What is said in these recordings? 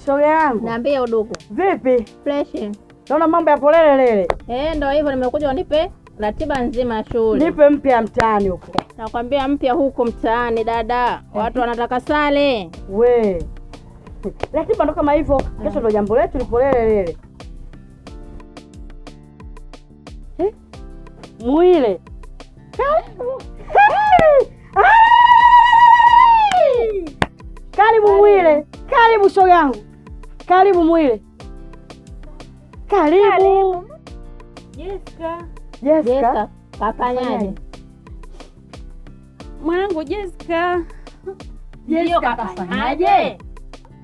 Shoga yangu. Niambie udugu. Vipi? Fresh. Naona mambo ya polele lele. Ndio hivyo nimekuja unipe ratiba nzima ya shule. Nipe mpya mtaani huko. Nakwambia mpya huko mtaani dada. Watu wanataka sale. We. Ratiba ndo kama hivyo. Kesho ndo jambo letu lipolele lele. Mwile. Karibu Mwile. Karibu shoga yangu. Karibu Mwile. Karibu. Jessica. Kafanyaje? Mwanangu Jessica. Ndio kafanyaje?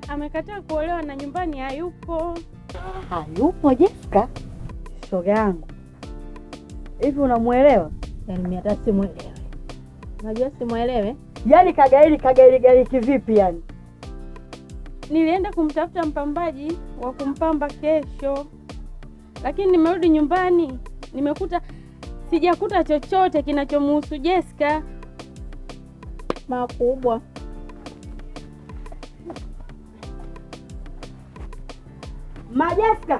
Amekataa kuolewa na nyumbani hayupo. Hayupo Jessica? Shoga yangu. Hivi unamuelewa? Yaani mimi hata simuelewi. Unajua simuelewe? Yaani kagairi kivipi yani? Nilienda kumtafuta mpambaji wa kumpamba kesho. Lakini nimerudi nyumbani, sijakuta chochote kinachomhusu Jessica. Makubwa. Jessica.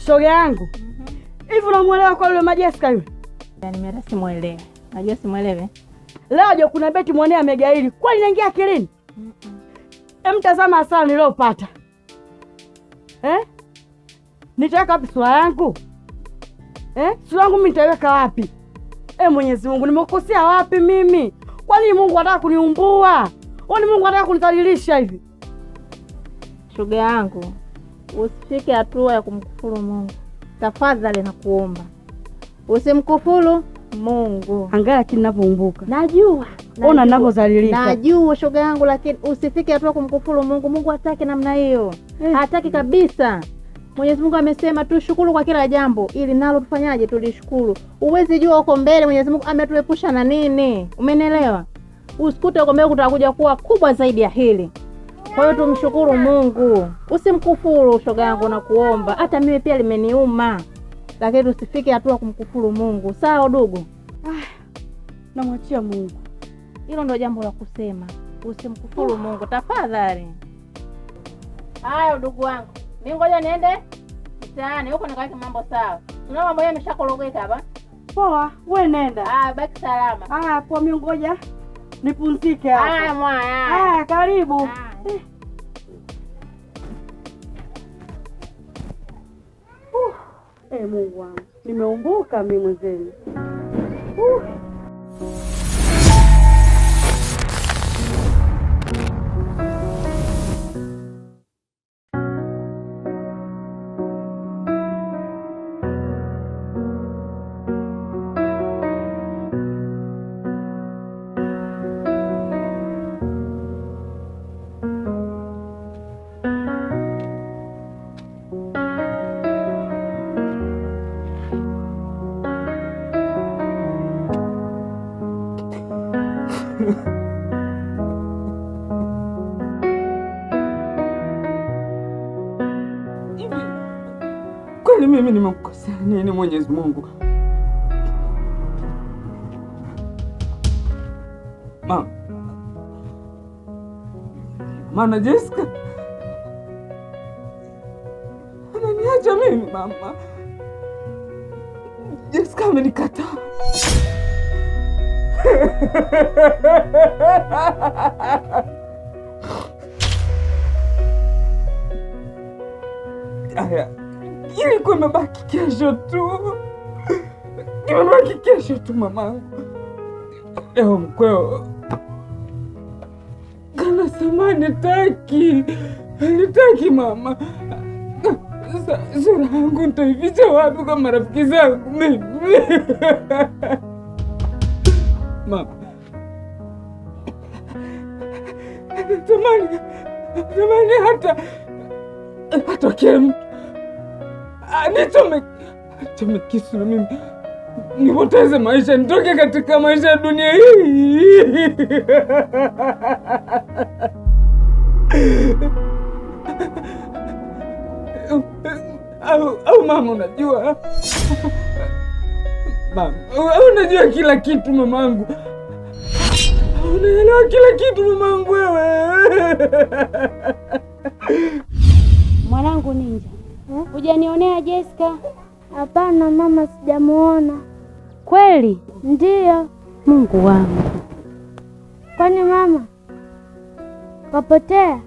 Shoga yangu. Hivi unamuelewa kwa yule Jessica yule? Yaani mimi hata simuelewi. Unajua simuelewe? Leo je kuna beti mwenye amegairi. Kwani inaingia akilini? Tazama asali niliyopata. Nitaweka wapi sura yangu? Sura yangu mimi nitaweka wapi? Mwenyezi Mungu nimekosea wapi mimi? Kwani Mungu anataka kuniumbua? Kwani Mungu anataka kunidhalilisha hivi? Shoga yangu, usifike hatua ya kumkufuru Mungu. Tafadhali nakuomba. Usimkufuru Mungu. Angalia kinavyoumbuka. Najua. Ona ninavyodhalilika. Najua shoga yangu, lakini usifike hatua kumkufuru Mungu. Mungu hataki namna hiyo. Hataki kabisa. Mwenyezi Mungu amesema tushukuru kwa kila jambo ili nalo tufanyaje tulishukuru. Uwezi jua uko mbele Mwenyezi Mungu ametuepusha na nini. Umenielewa? Usikute uko mbele kutakuja kuwa kubwa zaidi ya hili. Kwa hiyo tumshukuru Mungu. Usimkufuru shoga yangu na kuomba. Hata mimi pia limeniuma. Lakini usifike hatua kumkufuru Mungu. Sawa ndugu? Namwachia Mungu. Hilo ndio jambo la kusema. Usimkufuru Mungu tafadhali. Haya ndugu wangu. Mimi ngoja niende mtaani huko nikaweke mambo sawa. Tuna mambo yameshakorogeka hapa. Poa, wewe nenda. Baki salama. Poa mimi ngoja nipumzike hapa. Mwaya. Karibu. Mungu wangu. Nimeumbuka mimi mzee. Kwani mimi nimekukosea nini Mwenyezi Mungu? Maana Jessica ananiacha mimi mama. Jessica amenikataa. Aya, ilikuwa imebaki kesho tu mamangu. Leo mkweo kana sema nitaki mama. Sura yangu nitaificha wapi kwa marafiki zangu mimi? Mama, tamani hata mtu nichome kisu na mimi nipoteze maisha, nitoke katika maisha ya dunia hii. Au mama, unajua unajua kila kitu mamangu, unaelewa kila kitu mamangu wewe. Mwanangu Ninja, hujanionea Jessica? Hapana mama, sijamuona. Kweli? Ndiyo. Mungu wangu. Kwani mama kapotea?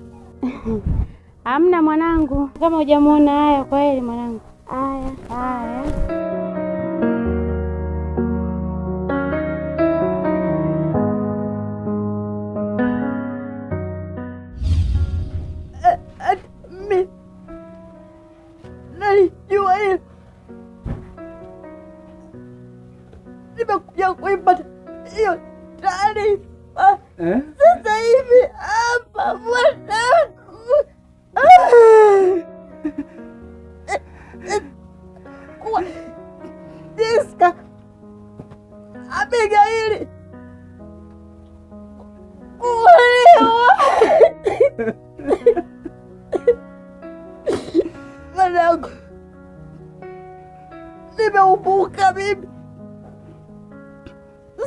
Hamna mwanangu, kama hujamuona. Haya, kweli mwanangu. Haya. Nalijua hiyo. Nimekuja kuipata hiyo taarifa sasa hivi hapa mwanangu. Kuwa Jessica Abigaili kuolewa. Mwanangu, nimeumbuka mimi.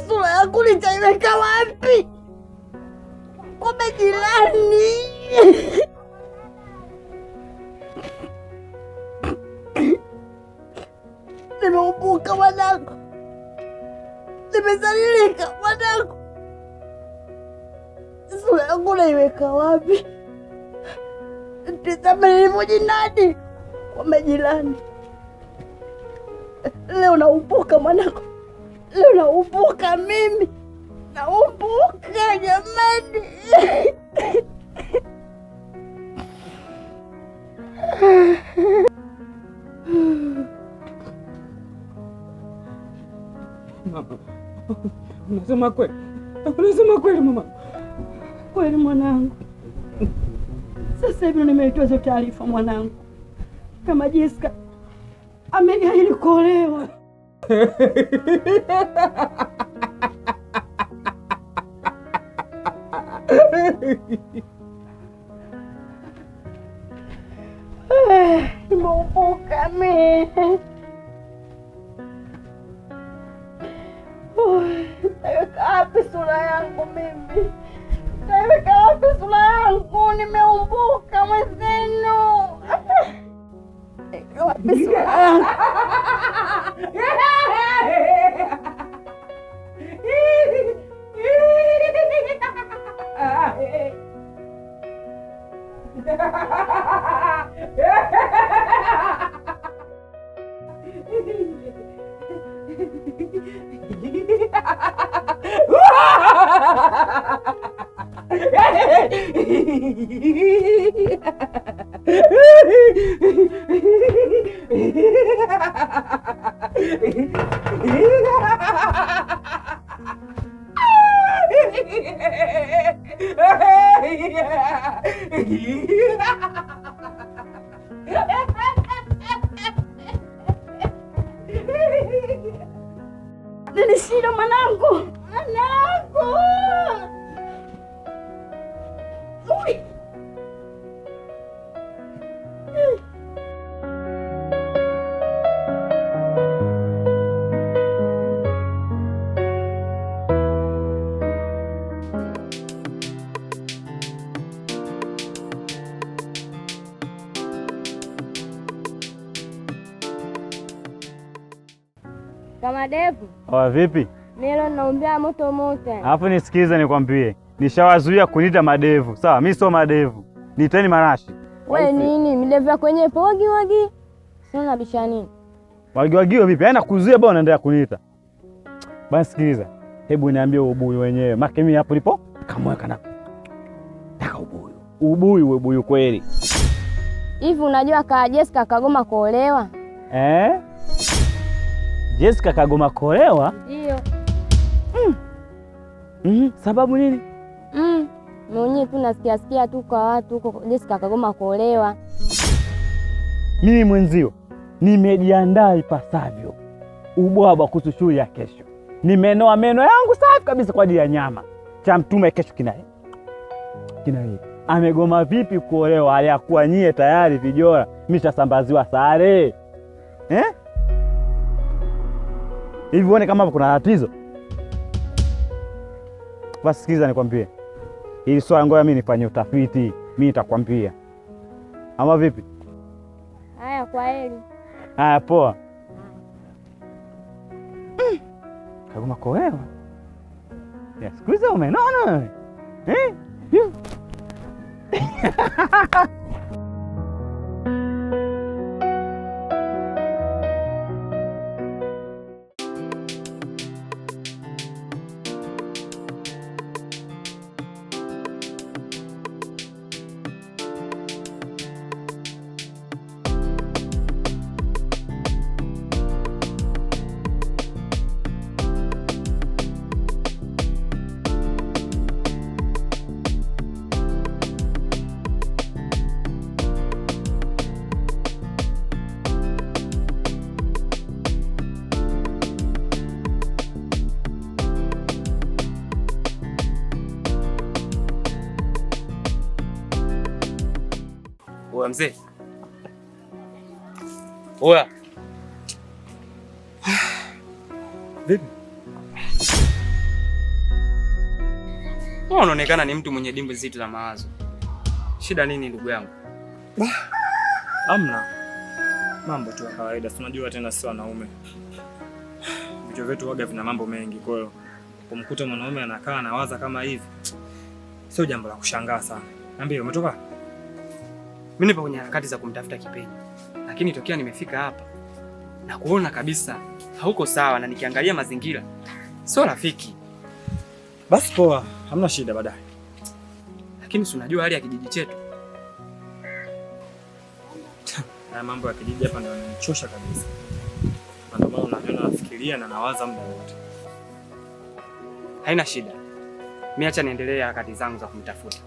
Sura yangu nitaiweka wapi? Kwa majirani. Nimeumbuka mwanangu, nimezalilika mwanangu. Sura yangu naiweka wapi? Tazama nilivyojinadi kwa majirani. Leo naumbuka mwanangu, leo naumbuka mimi, naumbuka jamani. Mama, unasema kweli? Unasema kweli mama? Kweli mwanangu. Sasa hivi nimeitoa hizo taarifa mwanangu, kama Jessica amegaili kuolewa. Nimeumbuka mimi. Nitaiweka wapi sura yangu mimi? Nitaiweka wapi sura yangu? Nimeumbuka mwenzenu. Nitaiweka wapi sura yangu? Nini shida mwanangu? Mwanangu! Ui! Kama Devu. Vipi? Mimi naombea moto moto. Alafu nisikize nikwambie. Nishawazuia kuniita madevu. Sawa, mimi sio madevu. Niiteni marashi. Wewe nini? Midevu kwenye pogi wagi. Sina bisha nini? Wagi vipi? Yaani nakuzuia bwana unaendelea kuniita. Basi sikiliza. Hebu niambie ubuyu wenyewe. Maki mimi hapo nipo kamweka na. Taka ubuyu. Ubuyu kweli. Hivi unajua ka Jessica kagoma kuolewa? Jessica kagoma kuolewa? Ndio. Sababu nini? Mwenyewe tu nasikia tu kwa watu huko Jessica kagoma kuolewa. Mimi mwenzio nimejiandaa ipasavyo. Ubwabwa kuhusu shughuli ya kesho. Nimenoa meno yangu safi kabisa kwa ajili ya nyama. Cha mtume kesho kina hii. Amegoma vipi kuolewa aliyakuwa nyie tayari vijora mshasambaziwa sare? Hivi uone kama kuna tatizo. Basi sikiliza nikwambie. Hili swala ngoja mimi nifanye utafiti, mimi nitakwambia. Ama vipi? Haya, kwaheri. Haya, poa. Kagoma kowewa. Ya siku hizi umenona wewe. Oya mzee. Oya. Vipi? Unaonekana ni mtu mwenye dimbwi zito za mawazo. Shida nini ndugu yangu? Amna. Mambo tu ya kawaida. Tunajua tena sisi wanaume. Vichwa vyetu waga vina mambo mengi, kwa hiyo kumkuta mwanaume anakaa anawaza kama hivi sio jambo la kushangaa sana. Niambie, umetoka? Mimi nipo kwenye harakati za kumtafuta kipenzi. Lakini tokea nimefika hapa na kuona kabisa hauko sawa, na nikiangalia mazingira sio rafiki. Basi poa, hamna shida baadaye. Lakini si unajua hali ya kijiji chetu. Na mambo ya kijiji hapa ndio yananichosha kabisa. Ndio maana unaona nafikiria na nawaza muda wote. Haina shida. Mimi acha niendelee harakati zangu za kumtafuta.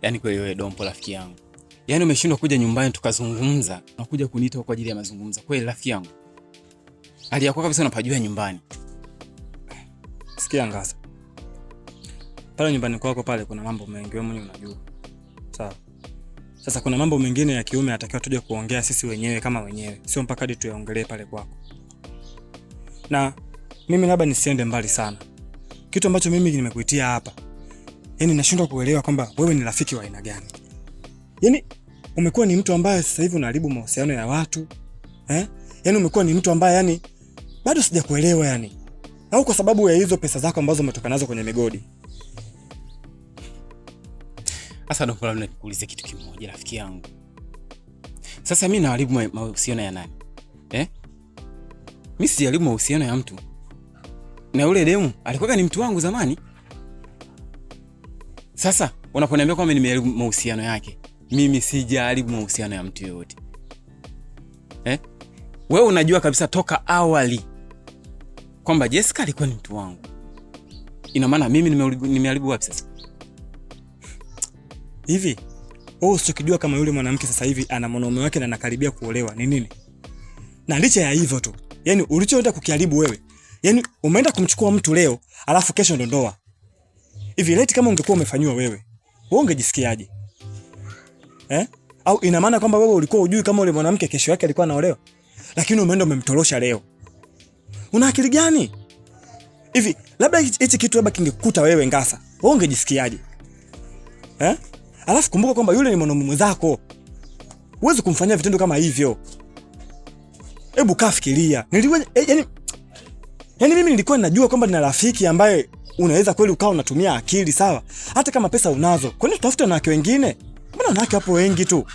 Yaani kwa hiyo Dompo rafiki yangu. Yaani umeshindwa kuja nyumbani tukazungumza na kuja kuniita kwa ajili ya mazungumzo. Kweli rafiki yangu. Hali yako kabisa unapajua nyumbani. Sikia Ngasa. Pale nyumbani kwako pale kuna mambo mengi wewe mwenyewe unajua. Sawa. Sasa kuna mambo mengine ya kiume atakiwa tuje kuongea sisi wenyewe kama wenyewe. Sio mpaka hadi tuyaongelee pale kwako. Na mimi labda nisiende mbali sana. Kitu ambacho mimi nimekuitia hapa. Yaani nashindwa kuelewa kwamba wewe ni rafiki wa aina gani. Yaani umekuwa ni mtu ambaye sasa hivi unaharibu mahusiano ya watu. Yaani umekuwa ni mtu ambaye yani bado sijakuelewa yani. Au kwa sababu ya hizo pesa zako ambazo umetoka nazo kwenye migodi. Sasa Dompo, labda nikuulize kitu kimoja rafiki yangu. Sasa mimi naharibu mahusiano ya nani? Mimi sijaribu mahusiano ya mtu. Na yule demu alikuwa ni mtu wangu zamani. Sasa unaponiambia kwamba nimeharibu mahusiano yake, mimi sijaharibu mahusiano ya mtu yoyote. Wewe unajua kabisa toka awali kwamba Jessica alikuwa ni mtu wangu. Ina maana mimi nimeharibu wapi sasa? Hivi wewe usichokijua kama yule mwanamke sasa hivi ana mwanaume wake na anakaribia kuolewa ni nini? Na licha ya hivyo tu, yani ulichoenda kukiharibu wewe, yani umeenda kumchukua mtu leo, alafu kesho ndo ndoa. Hivi leti kama ungekuwa umefanywa wewe ungejisikiaje? Au ina maana kwamba wewe ulikuwa hujui kama yule mwanamke kesho yake alikuwa anaolewa, lakini umeenda umemtorosha leo. Una akili gani? Hivi labda hichi kitu labda kingekukuta wewe Ngasa, wewe ungejisikiaje? Alafu kumbuka kwamba yule ni mwanaume mwenzako. Huwezi kumfanyia vitendo kama hivyo. Hebu kafikiria. Yani mimi nilikuwa ninajua kwamba nina rafiki ambaye unaweza kweli ukawa unatumia akili, sawa? Hata kama pesa unazo, kwani utafuta na wake wengine? Mbona wanawake hapo wengi tu?